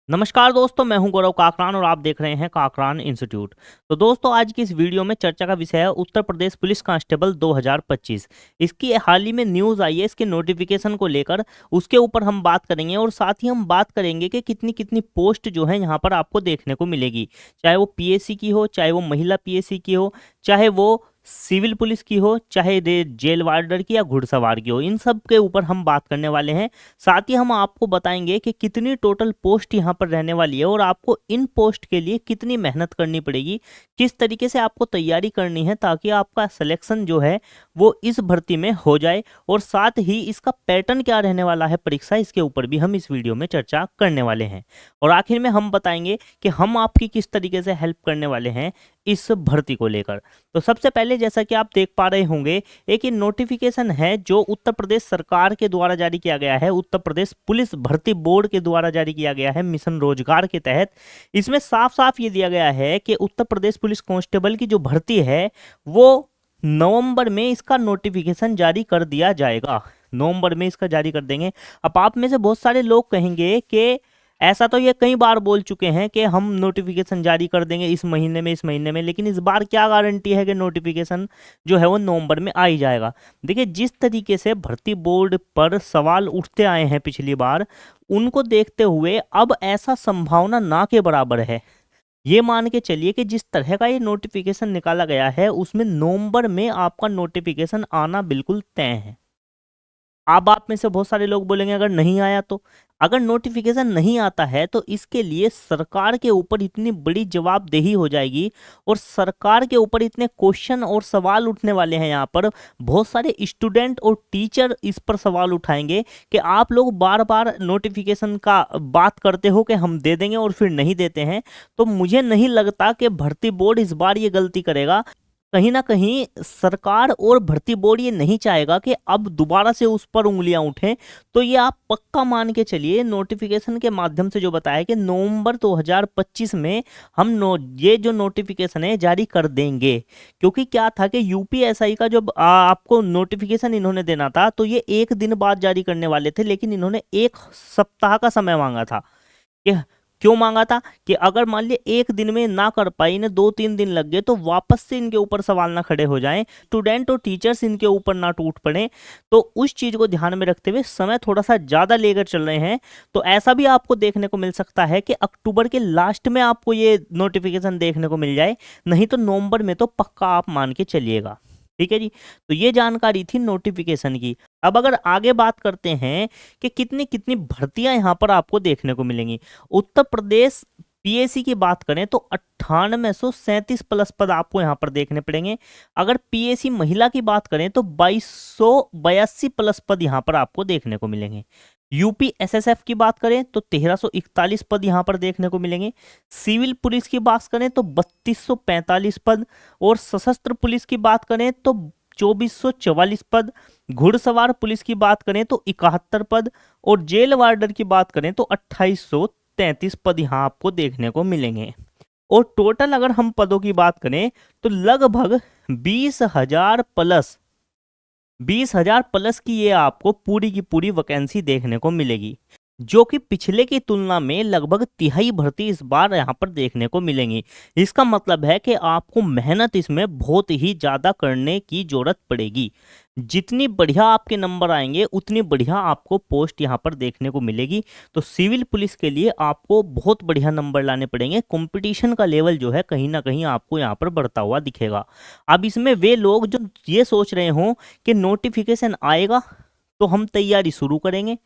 नमस्कार दोस्तों, मैं हूं गौरव काकरान और आप देख रहे हैं काकरान इंस्टीट्यूट। तो दोस्तों, आज की इस वीडियो में चर्चा का विषय है उत्तर प्रदेश पुलिस कांस्टेबल 2025। इसकी हाल ही में न्यूज़ आई है, इसके नोटिफिकेशन को लेकर उसके ऊपर हम बात करेंगे और साथ ही हम बात करेंगे कि कितनी कितनी पोस्ट जो है यहाँ पर आपको देखने को मिलेगी। चाहे वो पीएससी की हो, चाहे वो महिला पीएससी की हो, चाहे वो सिविल पुलिस की हो, चाहे जेल वार्डर की या घुड़सवार की हो, इन सब के ऊपर हम बात करने वाले हैं। साथ ही हम आपको बताएंगे कि कितनी टोटल पोस्ट यहाँ पर रहने वाली है और आपको इन पोस्ट के लिए कितनी मेहनत करनी पड़ेगी, किस तरीके से आपको तैयारी करनी है ताकि आपका सिलेक्शन जो है वो इस भर्ती में हो जाए, और साथ ही इसका पैटर्न क्या रहने वाला है परीक्षा, इसके ऊपर भी हम इस वीडियो में चर्चा करने वाले हैं। और आखिर में हम बताएंगे कि हम आपकी किस तरीके से हेल्प करने वाले हैं इस भर्ती को लेकर। तो सबसे पहले जैसा कि आप देख पा रहे होंगे, एक ये नोटिफिकेशन है जो उत्तर प्रदेश सरकार के द्वारा जारी किया गया है, उत्तर प्रदेश पुलिस भर्ती बोर्ड के द्वारा जारी किया गया है मिशन रोजगार के तहत। इसमें साफ साफ ये दिया गया है कि उत्तर प्रदेश पुलिस कांस्टेबल की जो भर्ती है वो नवंबर में इसका नोटिफिकेशन जारी कर दिया जाएगा। नवंबर में इसका जारी कर देंगे। अब आप में से बहुत सारे लोग कहेंगे कि ऐसा तो ये कई बार बोल चुके हैं कि हम नोटिफिकेशन जारी कर देंगे इस महीने में, लेकिन इस बार क्या गारंटी है कि नोटिफिकेशन जो है वो नवंबर में आ ही जाएगा। देखिए, जिस तरीके से भर्ती बोर्ड पर सवाल उठते आए हैं पिछली बार, उनको देखते हुए अब ऐसा संभावना ना के बराबर है। ये मान के चलिए कि जिस तरह का ये नोटिफिकेशन निकाला गया है उसमें नवंबर में आपका नोटिफिकेशन आना बिल्कुल तय है। अब आप में से बहुत सारे लोग बोलेंगे अगर नहीं आया तो, अगर नोटिफिकेशन नहीं आता है तो इसके लिए सरकार के ऊपर इतनी बड़ी जवाबदेही हो जाएगी और सरकार के ऊपर इतने क्वेश्चन और सवाल उठने वाले हैं। यहाँ पर बहुत सारे स्टूडेंट और टीचर इस पर सवाल उठाएंगे कि आप लोग बार बार नोटिफिकेशन का बात करते हो कि हम दे देंगे और फिर नहीं देते हैं। तो मुझे नहीं लगता कि भर्ती बोर्ड इस बार ये गलती करेगा। कहीं ना कहीं सरकार और भर्ती बोर्ड ये नहीं चाहेगा कि अब दोबारा से उस पर उंगलियां उठें। तो ये आप पक्का मान के चलिए, नोटिफिकेशन के माध्यम से जो बताया कि नवंबर 2025 में हम ये जो नोटिफिकेशन है जारी कर देंगे। क्योंकि क्या था कि यूपीएसआई का जो आपको नोटिफिकेशन इन्होंने देना था तो ये एक दिन बाद जारी करने वाले थे, लेकिन इन्होंने एक सप्ताह का समय मांगा था। कि क्यों मांगा था कि अगर मान लिया एक दिन में ना कर पाई, इन्हें 2-3 दिन लग गए, तो वापस से इनके ऊपर सवाल ना खड़े हो जाएं, स्टूडेंट और टीचर्स इनके ऊपर ना टूट पड़े। तो उस चीज को ध्यान में रखते हुए समय थोड़ा सा ज्यादा लेकर चल रहे हैं। तो ऐसा भी आपको देखने को मिल सकता है कि अक्टूबर के लास्ट में आपको ये नोटिफिकेशन देखने को मिल जाए, नहीं तो नवंबर में तो पक्का आप मान के चलिएगा। ठीक है जी। तो ये जानकारी थी नोटिफिकेशन की। अब अगर आगे बात करते हैं कि कितनी कितनी भर्तियां यहाँ पर आपको देखने को मिलेंगी। उत्तर प्रदेश पीएससी की बात करें तो 9837 प्लस पद आपको यहाँ पर देखने पड़ेंगे। अगर पीएससी महिला की बात करें तो 2282 प्लस पद यहाँ पर आपको देखने को मिलेंगे। यूपी एसएसएफ की बात करें तो 1341 पद यहाँ पर देखने को मिलेंगे। सिविल पुलिस की बात करें तो 3245 पद, और सशस्त्र पुलिस की बात करें तो 2444 पद, घुड़सवार पुलिस की बात करें तो 71 पद, और जेल वार्डर की बात करें तो 2833 पद यहाँ आपको देखने को मिलेंगे। और टोटल अगर हम पदों की बात करें तो लगभग 20,000 प्लस की ये आपको पूरी की पूरी वैकेंसी देखने को मिलेगी, जो कि पिछले की तुलना में लगभग तिहाई भर्ती इस बार यहाँ पर देखने को मिलेंगी। इसका मतलब है कि आपको मेहनत इसमें बहुत ही ज़्यादा करने की जरूरत पड़ेगी। जितनी बढ़िया आपके नंबर आएंगे उतनी बढ़िया आपको पोस्ट यहाँ पर देखने को मिलेगी। तो सिविल पुलिस के लिए आपको बहुत बढ़िया नंबर लाने पड़ेंगे। कंपटीशन का लेवल जो है कहीं ना कहीं आपको यहाँ पर बढ़ता हुआ दिखेगा। अब इसमें वे लोग जो ये सोच रहे हों कि नोटिफिकेशन आएगा तो हम तैयारी शुरू करेंगे,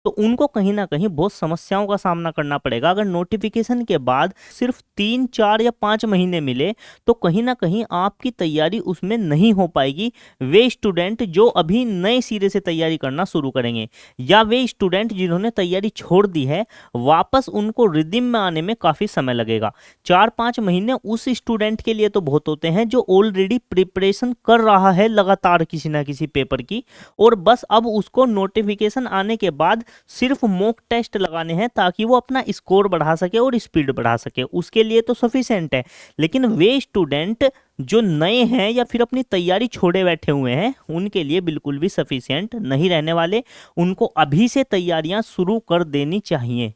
तो उनको कहीं ना कहीं बहुत समस्याओं का सामना करना पड़ेगा। अगर नोटिफिकेशन के बाद सिर्फ 3, 4 या 5 महीने मिले तो कहीं ना कहीं आपकी तैयारी उसमें नहीं हो पाएगी। वे स्टूडेंट जो अभी नए सिरे से तैयारी करना शुरू करेंगे, या वे स्टूडेंट जिन्होंने तैयारी छोड़ दी है, वापस उनको रिदिम में आने में काफ़ी समय लगेगा। 4-5 महीने उस स्टूडेंट के लिए तो बहुत होते हैं जो ऑलरेडी प्रिपरेशन कर रहा है लगातार किसी ना किसी पेपर की, और बस अब उसको नोटिफिकेशन आने के बाद सिर्फ मॉक टेस्ट लगाने हैं ताकि वो अपना स्कोर बढ़ा सके और स्पीड बढ़ा सके, उसके लिए तो सफिशिएंट है। लेकिन वे स्टूडेंट जो नए हैं या फिर अपनी तैयारी छोड़े बैठे हुए हैं, उनके लिए बिल्कुल भी सफिशिएंट नहीं रहने वाले। उनको अभी से तैयारियां शुरू कर देनी चाहिए।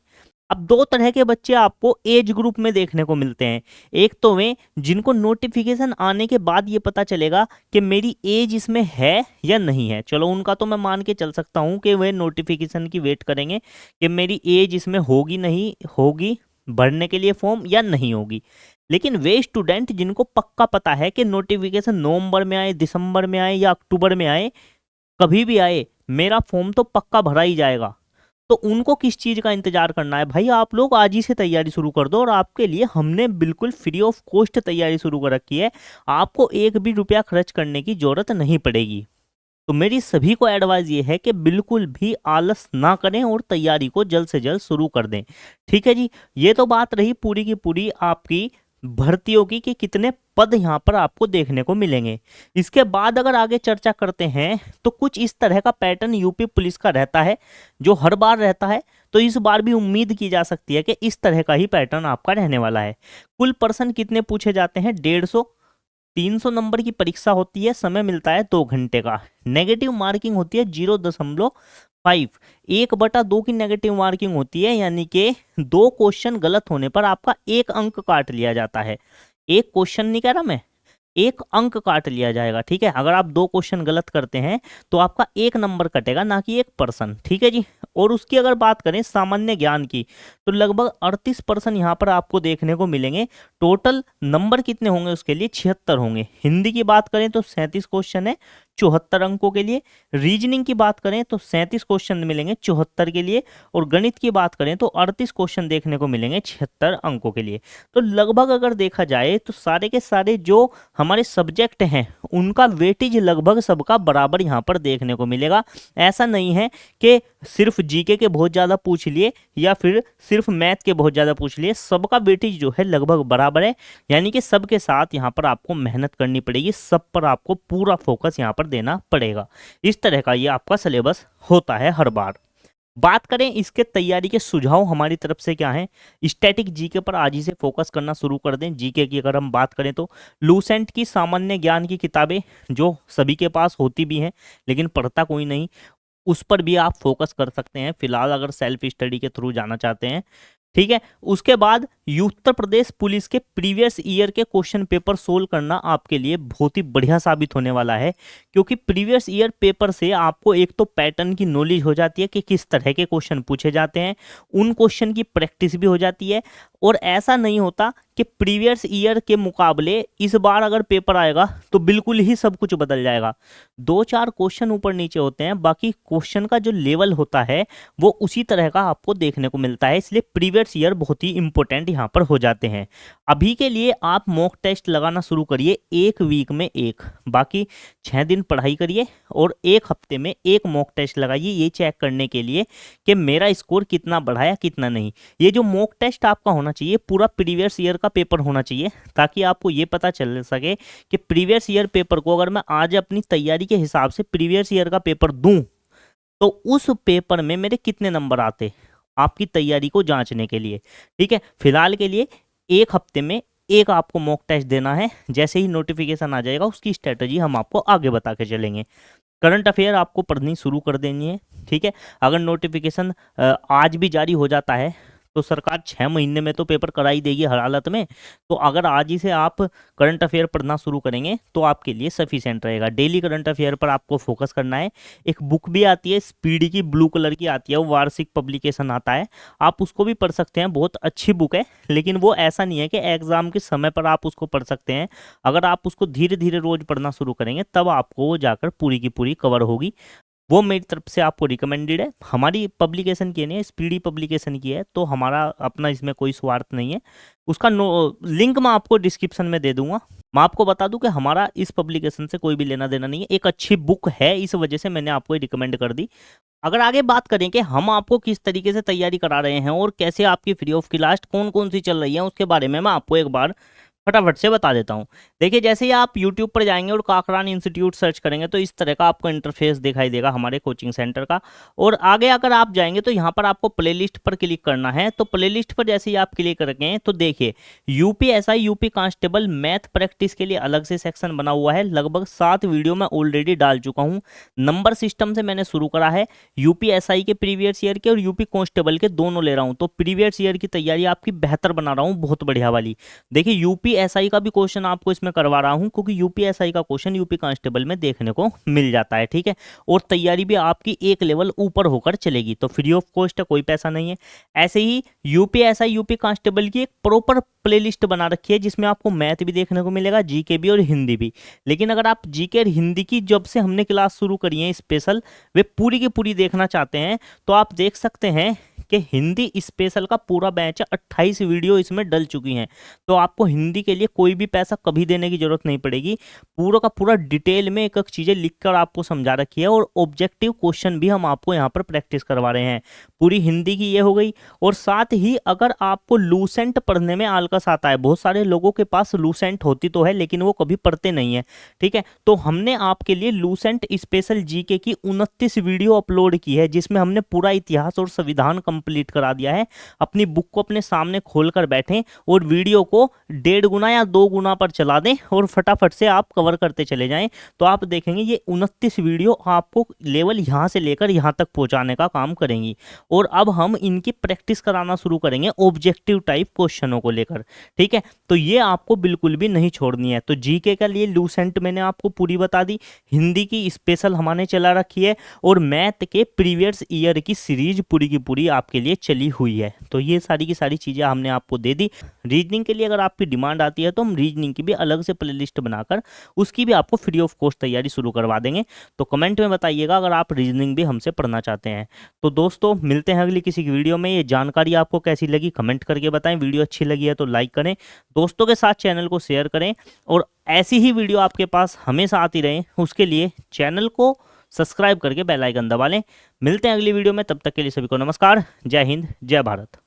अब दो तरह के बच्चे आपको एज ग्रुप में देखने को मिलते हैं। एक तो वे जिनको नोटिफिकेशन आने के बाद ये पता चलेगा कि मेरी एज इसमें है या नहीं है। चलो उनका तो मैं मान के चल सकता हूँ कि वे नोटिफिकेशन की वेट करेंगे कि मेरी एज इसमें होगी नहीं होगी भरने के लिए फॉर्म या नहीं होगी। लेकिन वे स्टूडेंट जिनको पक्का पता है कि नोटिफिकेशन नवंबर में आए, दिसंबर में आए या अक्टूबर में आए, कभी भी आए, मेरा फॉर्म तो पक्का भरा ही जाएगा, तो उनको किस चीज़ का इंतजार करना है भाई, आप लोग आज ही से तैयारी शुरू कर दो। और आपके लिए हमने बिल्कुल फ्री ऑफ कॉस्ट तैयारी शुरू कर रखी है, आपको एक भी रुपया खर्च करने की जरूरत नहीं पड़ेगी। तो मेरी सभी को एडवाइस ये है कि बिल्कुल भी आलस ना करें और तैयारी को जल्द से जल्द शुरू कर दें। ठीक है जी, ये तो बात रही पूरी की पूरी आपकी भर्तियों की कि कितने पद यहाँ पर आपको देखने को मिलेंगे। इसके बाद अगर आगे चर्चा करते हैं तो कुछ इस तरह का पैटर्न यूपी पुलिस का रहता है जो हर बार रहता है, तो इस बार भी उम्मीद की जा सकती है कि इस तरह का ही पैटर्न आपका रहने वाला है। कुल पर्सन कितने पूछे जाते हैं? 150। 300 नंबर की परीक्षा होती है, समय मिलता है 2 घंटे का। नेगेटिव मार्किंग होती है 0.5। 1/2 की नेगेटिव मार्किंग होती है, यानी कि 2 क्वेश्चन गलत होने पर आपका 1 अंक काट लिया जाता है। एक क्वेश्चन नहीं कह रहा मैं, 1 अंक काट लिया जाएगा। ठीक है, अगर आप 2 क्वेश्चन गलत करते हैं तो आपका 1 नंबर कटेगा, ना कि 1%। ठीक है जी। और उसकी अगर बात करें सामान्य ज्ञान की, तो लगभग 38% यहाँ पर आपको देखने को मिलेंगे। टोटल नंबर कितने होंगे उसके लिए? 76 होंगे। हिंदी की बात करें तो 37 क्वेश्चन है 74 अंकों के लिए। रीजनिंग की बात करें तो 37 क्वेश्चन मिलेंगे 74 के लिए। और गणित की बात करें तो 38 क्वेश्चन देखने को मिलेंगे 76 अंकों के लिए। तो लगभग अगर देखा जाए तो सारे के सारे जो हमारे सब्जेक्ट हैं उनका वेटेज लगभग सबका बराबर यहाँ पर देखने को मिलेगा। ऐसा नहीं है कि सिर्फ जीके के बहुत ज़्यादा पूछ लिए या फिर सिर्फ मैथ के बहुत ज़्यादा पूछ लिए, सबका वेटेज जो है लगभग बराबर है। यानी कि सबके साथ यहाँ पर आपको मेहनत करनी पड़ेगी, सब पर आपको पूरा फोकस यहाँ पर देना पड़ेगा। इस तरह का ये आपका सिलेबस होता है हर बार। बात करें इसके तैयारी के सुझाव हमारी तरफ से क्या है? स्टैटिक जीके पर आज ही से फोकस करना शुरू कर दें। जीके की अगर हम बात करें तो लूसेंट की सामान्य ज्ञान की किताबें जो सभी के पास होती भी हैं लेकिन पढ़ता कोई नहीं, उस पर भी आप फोकस कर सकते हैं फिलहाल अगर सेल्फ स्टडी के थ्रू जाना चाहते हैं। ठीक है, उसके बाद उत्तर प्रदेश पुलिस के प्रीवियस ईयर के क्वेश्चन पेपर सोल्व करना आपके लिए बहुत ही बढ़िया साबित होने वाला है, क्योंकि प्रीवियस ईयर पेपर से आपको एक तो पैटर्न की नॉलेज हो जाती है कि किस तरह के क्वेश्चन पूछे जाते हैं, उन क्वेश्चन की प्रैक्टिस भी हो जाती है। और ऐसा नहीं होता कि प्रीवियस ईयर के मुकाबले इस बार अगर पेपर आएगा तो बिल्कुल ही सब कुछ बदल जाएगा। 2-4 क्वेश्चन ऊपर नीचे होते हैं, बाकी क्वेश्चन का जो लेवल होता है वो उसी तरह का आपको देखने को मिलता है। इसलिए प्रीवियस ईयर बहुत ही इंपॉर्टेंट यहाँ पर हो जाते हैं। अभी के लिए आप मॉक टेस्ट लगाना शुरू करिए, 1 वीक में 1, बाकी 6 दिन पढ़ाई करिए और 1 हफ्ते में 1 मॉक टेस्ट लगाइए, ये चेक करने के लिए कि मेरा स्कोर कितना बढ़ा या कितना नहीं। ये जो मॉक टेस्ट आपका होना चाहिए पूरा प्रीवियस ईयर का पेपर होना चाहिए, ताकि आपको ये पता चल सके कि प्रीवियस ईयर पेपर को अगर मैं आज अपनी तैयारी के हिसाब से प्रीवियस ईयर का पेपर दूं तो उस पेपर में मेरे कितने नंबर आते, आपकी तैयारी को जांचने के लिए। ठीक है, फिलहाल के लिए 1 हफ्ते में 1 आपको मॉक टेस्ट देना है। जैसे ही नोटिफिकेशन आ जाएगा उसकी स्ट्रेटजी हम आपको आगे बता के चलेंगे। करंट अफेयर आपको पढ़नी शुरू कर देनी है। ठीक है, अगर नोटिफिकेशन आज भी जारी हो जाता है तो सरकार 6 महीने में तो पेपर करा ही देगी हर हालत में। तो अगर आज ही से आप करंट अफेयर पढ़ना शुरू करेंगे तो आपके लिए सफिशिएंट रहेगा। डेली करंट अफेयर पर आपको फोकस करना है। एक बुक भी आती है स्पीडी की, ब्लू कलर की आती है, वो वार्षिक पब्लिकेशन आता है, आप उसको भी पढ़ सकते हैं, बहुत अच्छी बुक है। लेकिन वो ऐसा नहीं है कि एग्जाम के समय पर आप उसको पढ़ सकते हैं, अगर आप उसको धीरे धीरे रोज पढ़ना शुरू करेंगे तब आपको वो जाकर पूरी की पूरी कवर होगी। वो मेरी तरफ से आपको रिकमेंडेड है। हमारी पब्लिकेशन की नहीं है, स्पीडी पब्लिकेशन की है, तो हमारा अपना इसमें कोई स्वार्थ नहीं है। उसका लिंक मैं आपको डिस्क्रिप्शन में दे दूंगा। मैं आपको बता दूं कि हमारा इस पब्लिकेशन से कोई भी लेना देना नहीं है, एक अच्छी बुक है, इस वजह से मैंने आपको रिकमेंड कर दी। अगर आगे बात करें कि हम आपको किस तरीके से तैयारी करा रहे हैं और कैसे आपकी फ्री ऑफ की लास्ट कौन कौन सी चल रही है, उसके बारे में मैं आपको एक बार फटाफट से बता देता हूँ। देखिए, जैसे ही आप YouTube पर जाएंगे और काकरान इंस्टीट्यूट सर्च करेंगे तो इस तरह का आपको इंटरफेस दिखाई देगा हमारे कोचिंग सेंटर का। और आगे अगर आप जाएंगे तो यहाँ पर आपको प्लेलिस्ट पर क्लिक करना है। तो प्लेलिस्ट पर जैसे ही आप क्लिक करेंगे तो देखिए, UPSI UP constable math practice के लिए अलग से सेक्शन बना हुआ है। लगभग 7 वीडियो मैं ऑलरेडी डाल चुका हूँ। नंबर सिस्टम से मैंने शुरू करा है। यूपीएसआई के प्रीवियस ईयर के और यूपी कांस्टेबल के दोनों ले रहा हूँ। तो प्रीवियस ईयर की तैयारी आपकी बेहतर बना रहा हूँ, बहुत बढ़िया वाली। देखिए, यूपीएसआई का भी क्वेश्चन आपको इसमें करवा रहा हूं, क्योंकि यूपीएसआई का क्वेश्चन यूपी कांस्टेबल में देखने को मिल जाता है, ठीक है। और तैयारी भी आपकी एक लेवल ऊपर होकर चलेगी, तो फ्री ऑफ कॉस्ट है, कोई पैसा नहीं है। ऐसे ही यूपीएसआई यूपी कांस्टेबल की एक प्रॉपर प्लेलिस्ट बना रखी है, जिसमें आपको मैथ भी देखने को मिलेगा, जीके भी और हिंदी भी। लेकिन अगर आप जीके और हिंदी की जब से हमने क्लास शुरू करी है स्पेशल, वे पूरी की पूरी देखना चाहते हैं तो आप देख सकते हैं कि हिंदी स्पेशल का पूरा बैच 28 वीडियो इसमें डल चुकी हैं। तो आपको हिंदी के लिए कोई भी पैसा कभी देने की जरूरत नहीं पड़ेगी। पूरा का पूरा डिटेल में एक एक चीजें लिखकर आपको समझा रखी है, और ऑब्जेक्टिव क्वेश्चन भी हम आपको यहाँ पर प्रैक्टिस करवा रहे हैं। पूरी हिंदी की ये हो गई। और साथ ही अगर आपको लूसेंट पढ़ने में आलकस आता है, बहुत सारे लोगों के पास लूसेंट होती तो है लेकिन वो कभी पढ़ते नहीं है, ठीक है, तो हमने आपके लिए लूसेंट स्पेशल जीके की 29 वीडियो अपलोड की है, जिसमें हमने पूरा इतिहास और संविधान कंप्लीट करा दिया है। अपनी बुक को अपने सामने खोलकर बैठें और वीडियो को 1.5 गुना या 2 गुना पर चला दें और फटाफट से आप कवर करते चले जाएं। तो आप देखेंगे ये 29 वीडियो आपको लेवल यहाँ से लेकर यहाँ तक पहुँचाने का काम करेंगी। और अब हम इनकी प्रैक्टिस कराना शुरू करेंगे ऑब्जेक्टिव टाइप क्वेश्चनों को लेकर, ठीक है। तो ये आपको बिल्कुल भी नहीं छोड़नी है। तो जीके के लिए लूसेंट मैंने आपको पूरी बता दी, हिंदी की स्पेशल हमने चला रखी है, और मैथ के प्रीवियस ईयर की सीरीज पूरी की पूरी आपके लिए चली हुई है। तो ये सारी की सारी चीज़ें हमने आपको दे दी। रीजनिंग के लिए अगर आपकी डिमांड आती है तो हम रीजनिंग की भी अलग से प्लेलिस्ट बनाकर उसकी भी आपको फ्री ऑफ कॉस्ट तैयारी शुरू करवा देंगे। तो कमेंट में बताइएगा अगर आप रीजनिंग भी हमसे पढ़ना चाहते हैं। तो दोस्तों, मिलते हैं अगली किसी की वीडियो में। ये जानकारी आपको कैसी लगी कमेंट करके बताएं। वीडियो अच्छी लगी है तो लाइक करें, दोस्तों के साथ चैनल को शेयर करें, और ऐसी ही वीडियो आपके पास हमेशा आती रहे उसके लिए चैनल को सब्सक्राइब करके बेल आइकन दबा लें। मिलते हैं अगली वीडियो में, तब तक के लिए सभी को नमस्कार। जय हिंद, जय भारत।